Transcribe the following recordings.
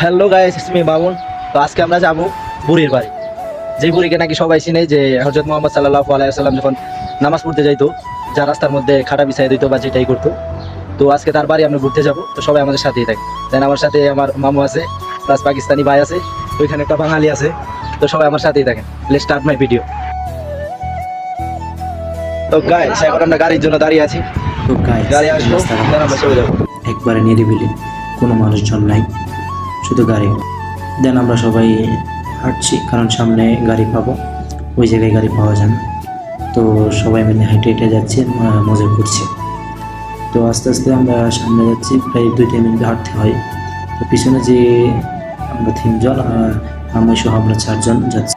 Hello guys, it's Mamun. তো আজকে আমরা যাব বুড়ির বাড়ি, যে বুড়িকে নাকি সবাই চিনে, যে হযরত মুহাম্মদ সাল্লাল্লাহু আলাইহি ওয়াসাল্লাম যখন নামাজ পড়তে যাইতো, যা রাস্তার মধ্যে খাটা বিছাই দিত বা যেটাই করতো। তো আজকে তার বাড়ি আমরা ঘুরতে যাব। তো সবাই আমাদের সাথেই থাকে। দেন আমার সাথে আমার মামু আছে, প্লাস পাকিস্তানি ভাই আছে, ওইখানে একটা বাঙালি আছে। তো সবাই আমার সাথেই থাকেন। Let's start my video. তো গাইস, এখন আমরা গাড়ির জন্য দাঁড়িয়ে আছি। তো গাড়ি আসলো, দেন আমরা চলে যাবো। একবারে নিরিবিলি, কোনো মানুষজন নাই, শুধু গাড়ি। দেন আমরা সবাই হাঁটছি, কারণ সামনে গাড়ি পাবো, ওই জায়গায় গাড়ি পাওয়া যায় না। তো সবাই মিলে হেঁটে হেঁটে যাচ্ছি, মজা করছি। তো আস্তে আস্তে আমরা সামনে যাচ্ছি, প্রায় 2-3 মিনিট হাঁটতে হয়। তো পিছনে যে আমরা 3 জন আর আমি সহ আমরা 4 জন যাচ্ছি।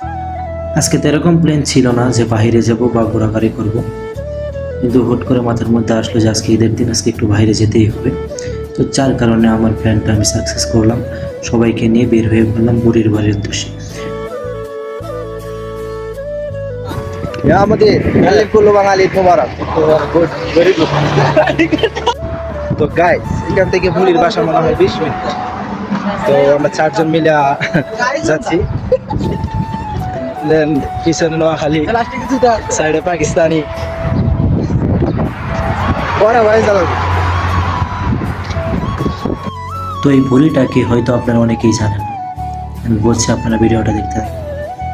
আজকে তো এরকম প্ল্যান ছিল না যে বাইরে যাব বা ঘোরাঘুরি করব, কিন্তু হুট করে মাথার মধ্যে আসলো যে আজকে ঈদের দিন, আজকে একটু বাইরে যেতেই হবে। তো যার কারণে আমার প্ল্যানটা আমি সাকসেস করলাম, সবাইকে নিয়ে বের হয়ে পড়লাম বুড়ির বাড়ির উদ্দেশ্যে। আমাদের কুল্লু বাঙালি মোবারক। তো গাইস, এখান থেকে বুড়ির বাসা মনে হয় 20 মিনিট। তো আমরা 4 জন মিলে যাচ্ছি। দেন পিছনে নোয়াখালী, সাইডে পাকিস্তানি। পরে ভাই চালাবো। তো এই বুড়িটাকে হয়তো আপনারা অনেকেই জানেন, আমি বলছি আপনারা ভিডিওটা দেখতে থাকুন।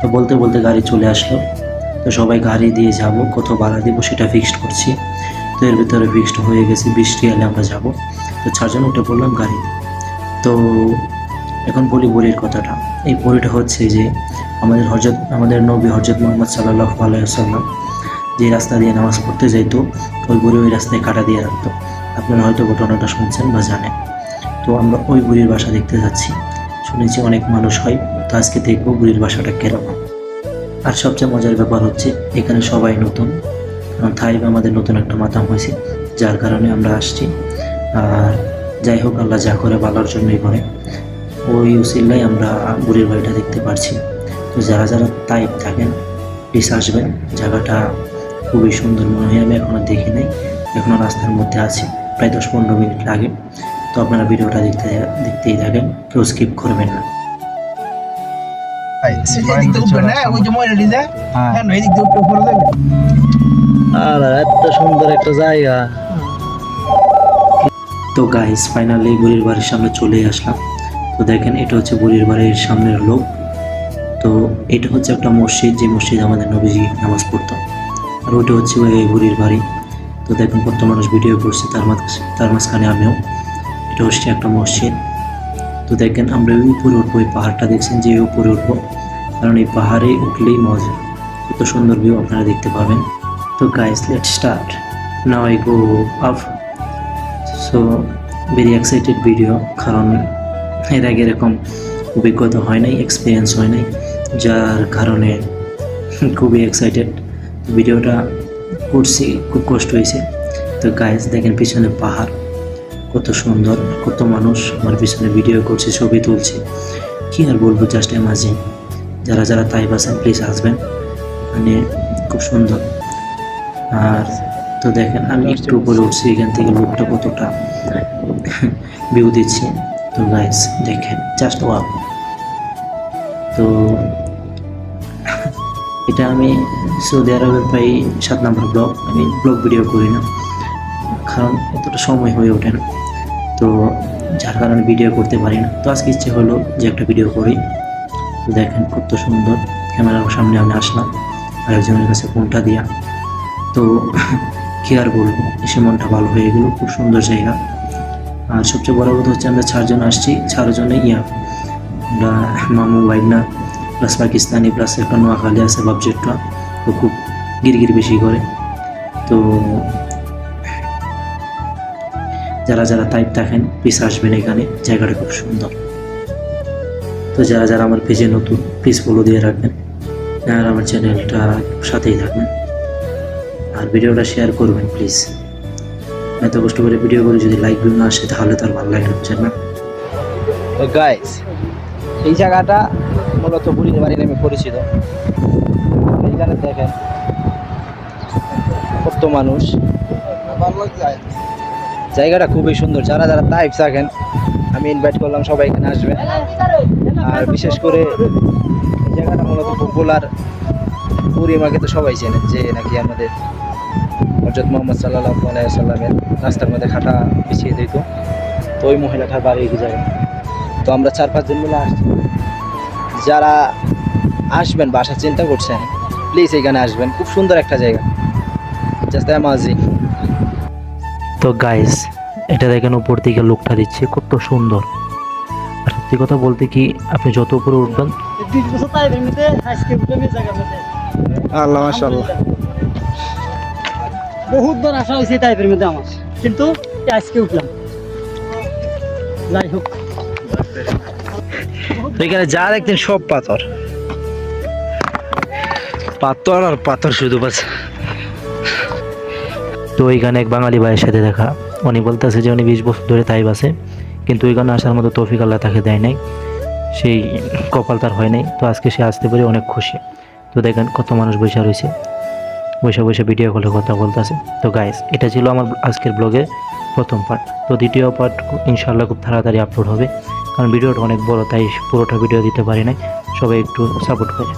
তো বলতে বলতে গাড়ি চলে আসলো। তো সবাই গাড়ি দিয়ে যাব, কত ভাড়া দিব সেটা ফিক্সড করছি। তো এর ভিতরে ফিক্সড হয়ে গেছে, বৃষ্টি এলে আমরা যাব। তো 4 জন উঠে পড়লাম গাড়িতে। তো এখন বলি বুড়ির কথাটা। এই বুড়িটা হচ্ছে যে আমাদের নবী হযরত মুহাম্মদ সাল্লাল্লাহু আলাইহি ওয়াসাল্লাম যে রাস্তা দিয়ে নামাজ পড়তে যাইতো, ওই বুড়ি ওই রাস্তায় কাটা দিয়ে রাখতো। আপনারা হয়তো ঘটনাটা শুনছেন বা জানেন। তো আমরা ওই বুড়ির বাসা দেখতে যাচ্ছি। শুনেছি অনেক মানুষ হয়, তো আজকে দেখবো বুড়ির বাসাটা কেরকম। আর সবচেয়ে মজার ব্যাপার হচ্ছে এখানে সবাই নতুন, কারণ থাইব আমাদের নতুন একটা মাতাম হয়েছে, যার কারণে আমরা আসছি। আর যাই হোক, আল্লাহ যা করে ভালোর জন্যই করে, ওই উসিল্লাই আমরা বুড়ির বাড়িটা দেখতে পারছি। তো যারা যারা তাইব থাকেন প্লিজ আসবেন, জায়গাটা খুবই সুন্দর মনে হয়। আমি এখনও দেখি নাই, এখনও রাস্তার মধ্যে আছি, প্রায় 10-15 মিনিট লাগে। তো আপনারা ভিডিওটা দেখতেই থাকেন, কেউ স্কিপ করবেন না। আর এত সুন্দর একটা জায়গা। তো গাইস, ফাইনালি বুড়ির বাড়ির সামনে চলেই আসলাম। তো দেখেন, এটা হচ্ছে বুড়ির বাড়ির সামনের লোক। তো এটা হচ্ছে একটা মসজিদ, যে মসজিদ আমাদের নবীজি নামাজ পড়তো। আর ওইটা হচ্ছে ওই বুড়ির বাড়ি। তো দেখুন কত মানুষ ভিডিও করছে, তার মাঝখানে আমিও। এটা হচ্ছে একটা মসজিদ। তো দেখেন, আমরা ওই উপরে উঠবো, ওই পাহাড়টা দেখছেন যে উপরে উঠবো, কারণ এই পাহাড়ে উঠলেই মজা, কত সুন্দর ভিউ আপনারা দেখতে পাবেন। তো guys, let's start now. I go up. So very excited video, কারণ এর আগে এরকম অভিজ্ঞতা হয় নাই, এক্সপিরিয়েন্স হয় নাই, যার কারণে খুবই এক্সাইটেড। ভিডিওটা করছি, খুব কষ্ট হয়েছে। তো গাইস দেখেন, পিছনে পাহাড় কত সুন্দর, কত মানুষ আমার পিছনে ভিডিও করছে, ছবি তুলছে। কি আর বলবো, জাস্ট ইমাজিন। যারা যারা তাইব আছেন প্লিজ আসবেন, মানে খুব সুন্দর। আর তো দেখেন, আমি একটু উপরে উঠছি, এখান থেকে লোকটা কতটা ভিউ দিচ্ছে। তো গাইস দেখেন, জাস্ট ওয়াও। তো এটা আমি সৌদি আরবের প্রায় 7 নম্বর ব্লগ। আমি ব্লগ ভিডিও করি না, কারণ এতটা সময় হয়ে ওঠে না, তো যার কারণে ভিডিও করতে পারি না। তো আজকে ইচ্ছে হলো যে একটা ভিডিও করি। তো দেখেন কত সুন্দর, ক্যামেরার সামনে আমি আসলাম আরেকজনের কাছে ফোনটা দিয়া। তো কী আর বলবো, এসে মনটা ভালো হয়ে গেল, খুব সুন্দর জায়গা। আর সবচেয়ে বড় কথা হচ্ছে আমরা 4 জন আসছি, 4 জনে আমরা মামু ভাইনা প্লাস পাকিস্তানি প্লাস একটা নোয়াখালী আছে বাবজেটটা, তো খুব গিরগির বেশি করে। তো যারা যারা তাইপ থাকেন প্লিজ আসবেন, এখানে জায়গাটা খুব সুন্দর। তো যারা যারা আমার পেজে নতুন প্লিজ ফলো দিয়ে রাখবেন, আর আমার চ্যানেলটা সাথেই থাকবেন, আর ভিডিওটা শেয়ার করবেন প্লিজ। এত কষ্ট করে ভিডিও করে যদি লাইক ভিউ না আসে তাহলে তো আর ভালো লাগে না, বুঝছেন না? তো গাইস, এই জায়গাটা মূলত বুড়ির বাড়ি নামে পরিচিত। এইখানে দেখেন কত মানুষ, জায়গাটা খুবই সুন্দর। যারা যারা তাইপ থাকেন আমি ইনভাইট করলাম সবাই এখানে আসবেন। আর বিশেষ করে এই জায়গাটা মূলত পপুলার, বুড়িমাকে তো সবাই চেনেন যে নাকি আমাদের হযরত মুহাম্মদ সাল্লাল্লাহু আলাইহি সাল্লামের রাস্তার মধ্যে খাটা বিছিয়ে দিত। তো ওই মহিলাটার বাড়ি এই জায়গায়। তো আমরা 4-5 জন মিলে আসছি। যারা আসবেন বাসা চিন্তা করছেন, প্লিজ এখানে আসবেন, খুব সুন্দর একটা জায়গা, জাস্ট অ্যামাজিং। তো গাইস, এটা দেখেন উপর থেকে লুকটা দিচ্ছে কত সুন্দর। আর সত্যি কথা বলতে কি, আপনি যত উপরে উঠবেন আল্লাহ মাশাআল্লাহ। বহুত বার আসা হয়েছে টাইপের মধ্যে আমার, কিন্তু আজকে উঠলাম। যাই হোক, তো এখানে যা দেখতেন সব পাথর, পাথর আর পাথর শুধু বাস। তো ওইখানে এক বাঙালি ভাইয়ের সাথে দেখা। উনি বলতেছে যে উনি 20 বছর ধরে তাই বাসে, কিন্তু ওইখানে আসার মতো তৌফিক আল্লাহ তাকে দেয় নাই, সেই কপাল তার হয় নাই। তো আজকে সে আসতে পেরে অনেক খুশি। তো দেখেন কত মানুষ বসে রয়েছে, বসে বসে ভিডিও কলে কথা বলতেছে। তো গাইস, এটা ছিল আমার আজকের ব্লগের প্রথম পার্ট। তো দ্বিতীয় পার্ট ইনশাআল্লাহ খুব তাড়াতাড়ি আপলোড হবে, কারণ ভিডিওটা অনেক বড়, তাই পুরোটা ভিডিও দিতে পারি নাই। সবাই একটু সাপোর্ট করে।